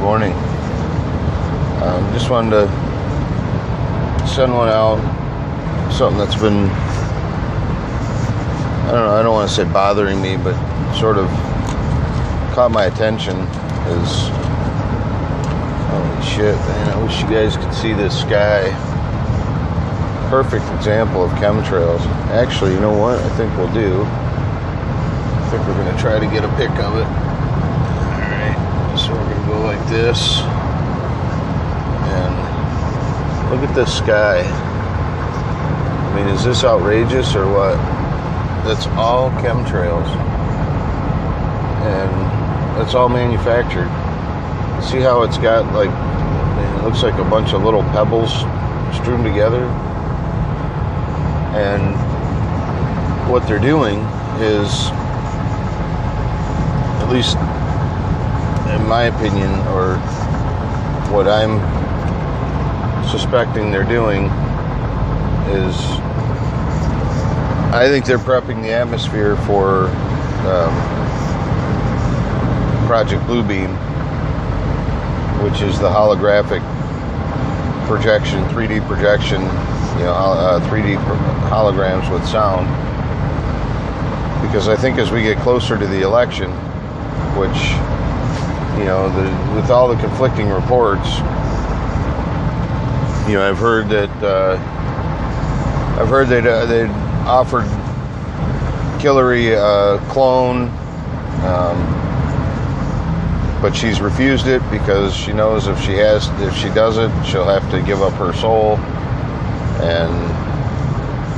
morning. Just wanted to send one out. Something that's been, I don't want to say bothering me, but sort of caught my attention is, holy shit, man, I wish you guys could see this sky. Perfect example of chemtrails. Actually, you know what? I think we'll do. I think we're going to try to get a pic of it. Alright, so we're going to go like this. And look at this sky. I mean, is this outrageous or what? That's all chemtrails. And that's all manufactured. See how it's got, like, it looks like a bunch of little pebbles strewn together? And what they're doing is, at least in my opinion, or what I'm suspecting they're doing, is I think they're prepping the atmosphere for Project Bluebeam, which is the holographic projection, 3D projection, 3D holograms with sound. Because I think as we get closer to the election, which, with all the conflicting reports, I've heard that they'd offered Hillary a clone, but she's refused it because she knows if she does it, she'll have to give up her soul, and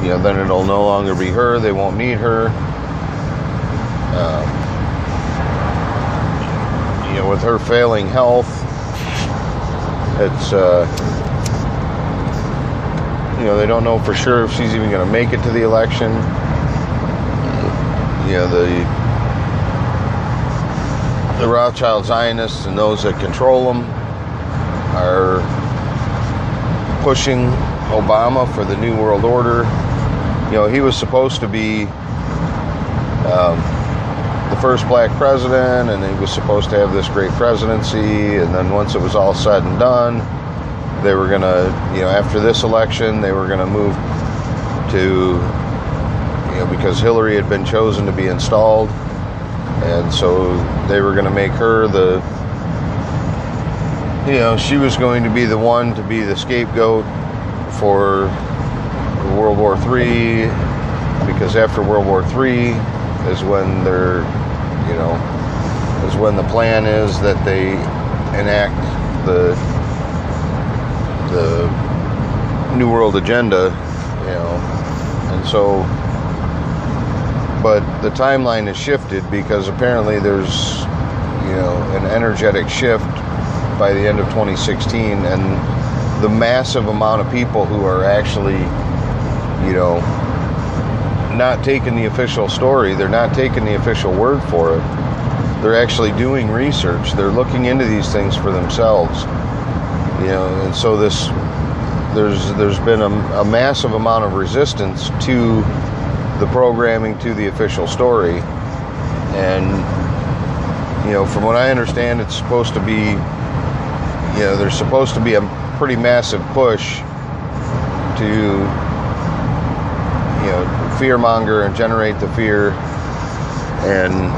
then it'll no longer be her. They won't need her. With her failing health, it's they don't know for sure if she's even going to make it to the election. The Rothschild Zionists and those that control them are pushing Obama for the New World Order. He was supposed to be the first black president, and he was supposed to have this great presidency, and then once it was all said and done, they were going to, after this election, they were going to move to, because Hillary had been chosen to be installed, and so they were going to make her the, she was going to be the one to be the scapegoat for World War III, because after World War III is when they're, is when the plan is that they enact the New World Agenda, and so, but the timeline has shifted because apparently there's, an energetic shift by the end of 2016, and the massive amount of people who are actually, not taking the official story, they're not taking the official word for it. They're actually doing research. They're looking into these things for themselves. And so there's been a massive amount of resistance to the programming, to the official story. And, from what I understand, it's supposed to be, there's supposed to be a pretty massive push to, fearmonger and generate the fear. And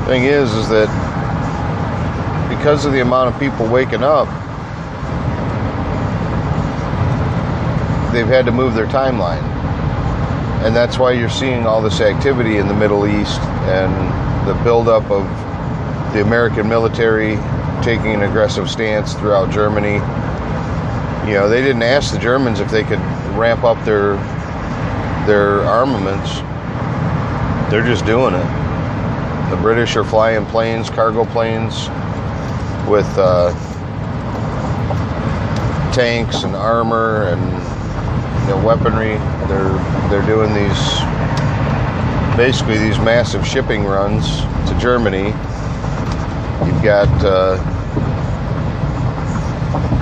thing is that because of the amount of people waking up, they've had to move their timeline, and that's why you're seeing all this activity in the Middle East and the buildup of the American military taking an aggressive stance throughout Germany. They didn't ask the Germans if they could ramp up their armaments. They're just doing it. The British are flying planes, cargo planes, with tanks and armor and weaponry. They're doing basically these massive shipping runs to Germany. You've got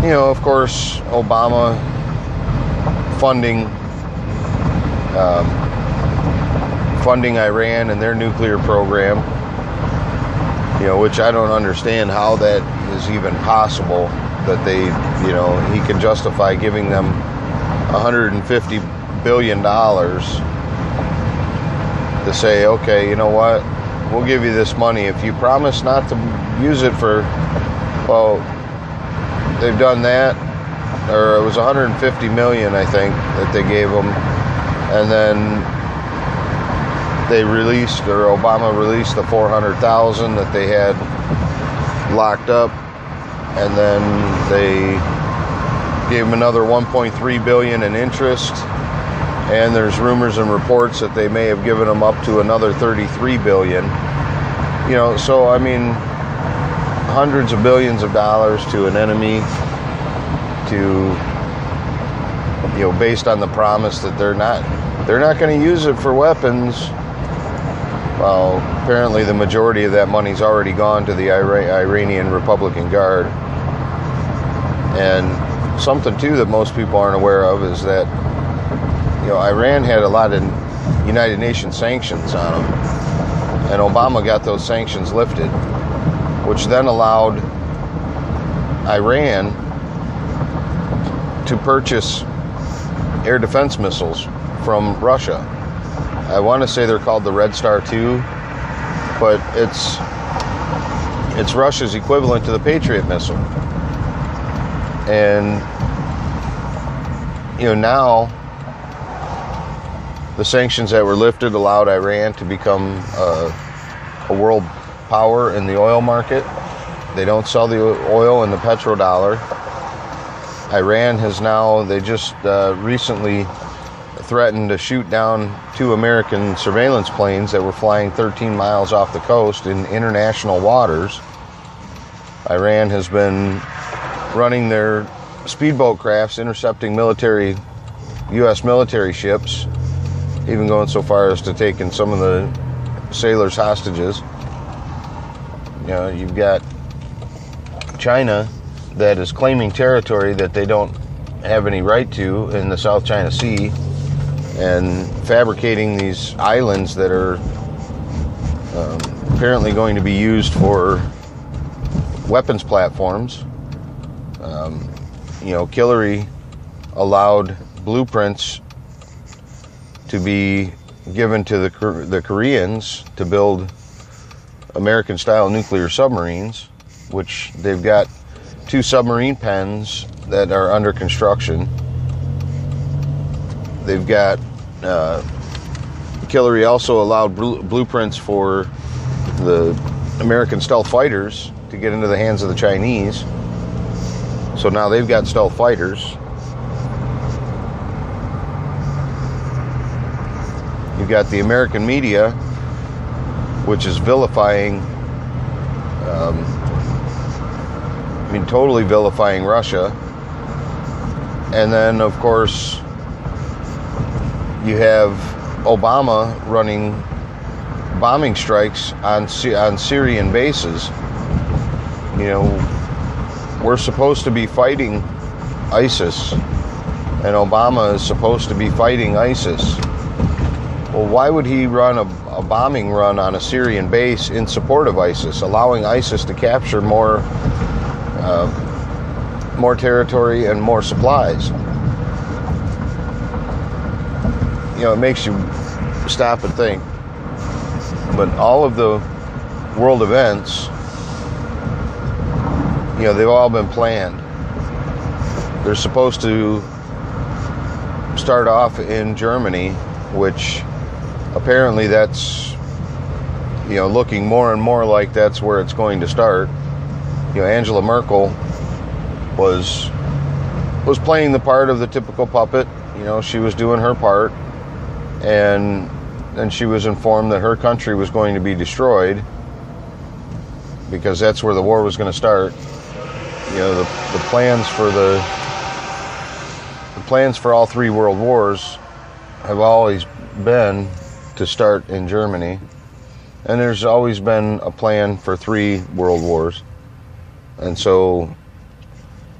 of course, Obama funding funding Iran and their nuclear program, which I don't understand how that is even possible, that they, he can justify giving them $150 billion to say, okay, you know what, we'll give you this money if you promise not to use it for, well, they've done that, or it was 150 million, I think, that they gave them, and then they released, or Obama released the 400,000 that they had locked up, and then they gave them another 1.3 billion in interest, and there's rumors and reports that they may have given them up to another 33 billion. So I mean, hundreds of billions of dollars to an enemy, to based on the promise that they're not going to use it for weapons. Well, apparently the majority of that money's already gone to the Iranian Republican Guard. And something too that most people aren't aware of is that Iran had a lot of United Nations sanctions on them, and Obama got those sanctions lifted, which then allowed Iran to purchase air defense missiles from Russia. I want to say they're called the Red Star 2, but it's Russia's equivalent to the Patriot missile. And now the sanctions that were lifted allowed Iran to become a world power in the oil market. They don't sell the oil in the petrodollar. Iran has now, they just recently threatened to shoot down 2 American surveillance planes that were flying 13 miles off the coast in international waters. Iran has been running their speedboat crafts, intercepting U.S. military ships, even going so far as to taking some of the sailors hostages. You've got China that is claiming territory that they don't have any right to in the South China Sea, and fabricating these islands that are apparently going to be used for weapons platforms. Hillary allowed blueprints to be given to the Koreans to build American-style nuclear submarines, which they've got 2 submarine pens that are under construction. They've got, Hillary also allowed blueprints for the American stealth fighters to get into the hands of the Chinese. So now they've got stealth fighters. You've got the American media, which is vilifying, totally vilifying Russia. And then, of course, you have Obama running bombing strikes on Syrian bases. We're supposed to be fighting ISIS, and Obama is supposed to be fighting ISIS. Well, why would he run a bombing run on a Syrian base in support of ISIS, allowing ISIS to capture more territory and more supplies? It makes you stop and think. But all of the world events, they've all been planned. They're supposed to start off in Germany, which apparently that's, looking more and more like that's where it's going to start. Angela Merkel was playing the part of the typical puppet. She was doing her part, and she was informed that her country was going to be destroyed because that's where the war was going to start. The plans for all 3 world wars have always been to start in Germany, and there's always been a plan for 3 world wars. And so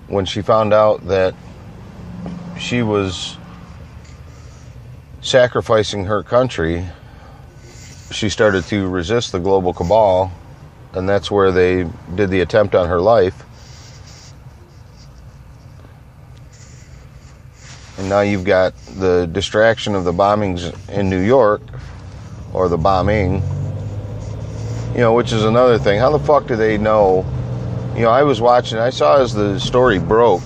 when she found out that she was sacrificing her country she started to resist the global cabal, and that's where they did the attempt on her life. And now you've got the distraction of the bombings in New York, or the bombing, which is another thing. How the fuck do they know? I was watching, I saw as the story broke,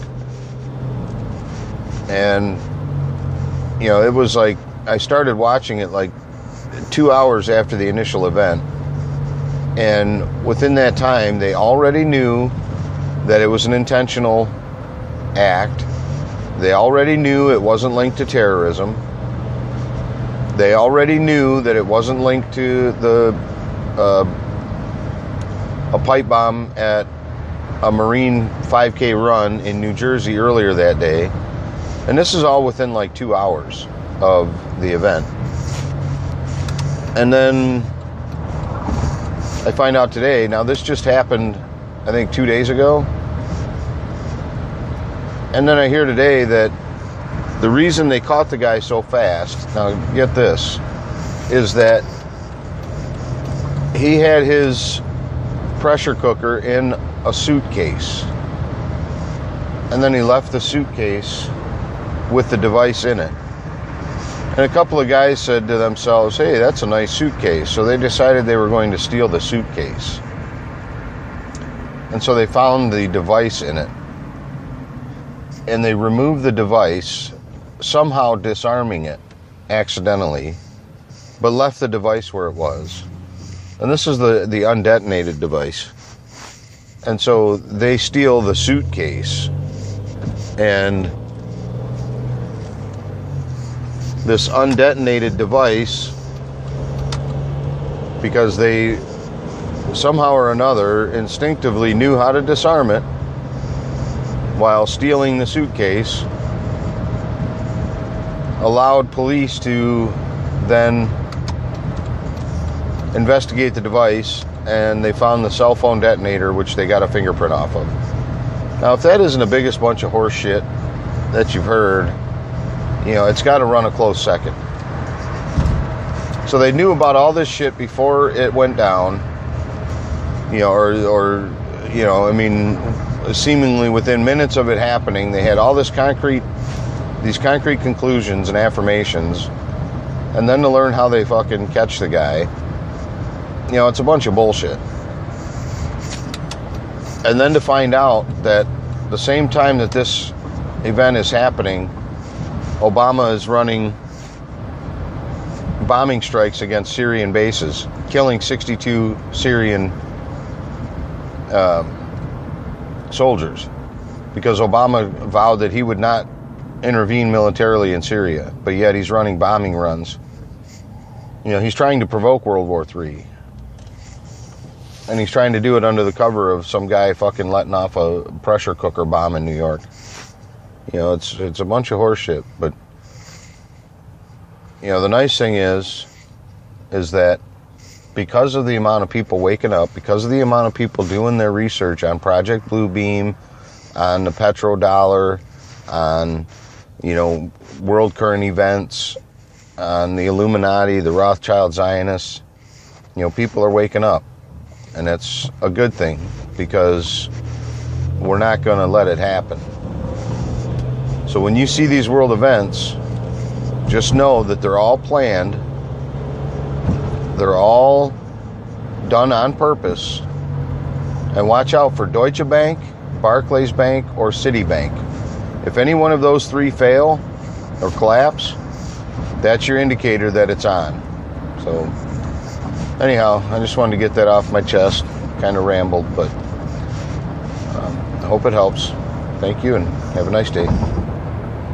and, it was like, I started watching it like 2 hours after the initial event, and within that time, they already knew that it was an intentional act. They already knew it wasn't linked to terrorism. They already knew that it wasn't linked to a pipe bomb at a Marine 5K run in New Jersey earlier that day. And this is all within like 2 hours of the event. And then I find out today, now this just happened, I think 2 days ago. And then I hear today that the reason they caught the guy so fast, now get this, is that he had his pressure cooker in a suitcase. And then he left the suitcase with the device in it. And a couple of guys said to themselves, hey, that's a nice suitcase. So they decided they were going to steal the suitcase. And so they found the device in it. And they removed the device, somehow disarming it accidentally, but left the device where it was. And this is the undetonated device. And so they steal the suitcase, and this undetonated device, because they somehow or another instinctively knew how to disarm it while stealing the suitcase, allowed police to then investigate the device, and they found the cell phone detonator, which they got a fingerprint off of. Now, if that isn't the biggest bunch of horse shit that you've heard, it's got to run a close second. So they knew about all this shit before it went down, seemingly within minutes of it happening, they had all these concrete conclusions and affirmations, and then to learn how they fucking catch the guy, it's a bunch of bullshit. And then to find out that the same time that this event is happening, Obama is running bombing strikes against Syrian bases, killing 62 Syrian soldiers, because Obama vowed that he would not intervene militarily in Syria, but yet he's running bombing runs. He's trying to provoke World War III. And he's trying to do it under the cover of some guy fucking letting off a pressure cooker bomb in New York. It's a bunch of horse shit, but the nice thing is that because of the amount of people waking up, because of the amount of people doing their research on Project Bluebeam, on the petrodollar, on, world current events, on the Illuminati, the Rothschild Zionists, people are waking up. And that's a good thing, because we're not going to let it happen. So when you see these world events, just know that they're all planned. They're all done on purpose. And watch out for Deutsche Bank, Barclays Bank, or Citibank. If any one of those three fail or collapse, that's your indicator that it's on. So anyhow, I just wanted to get that off my chest. Kind of rambled, but I hope it helps. Thank you, and have a nice day.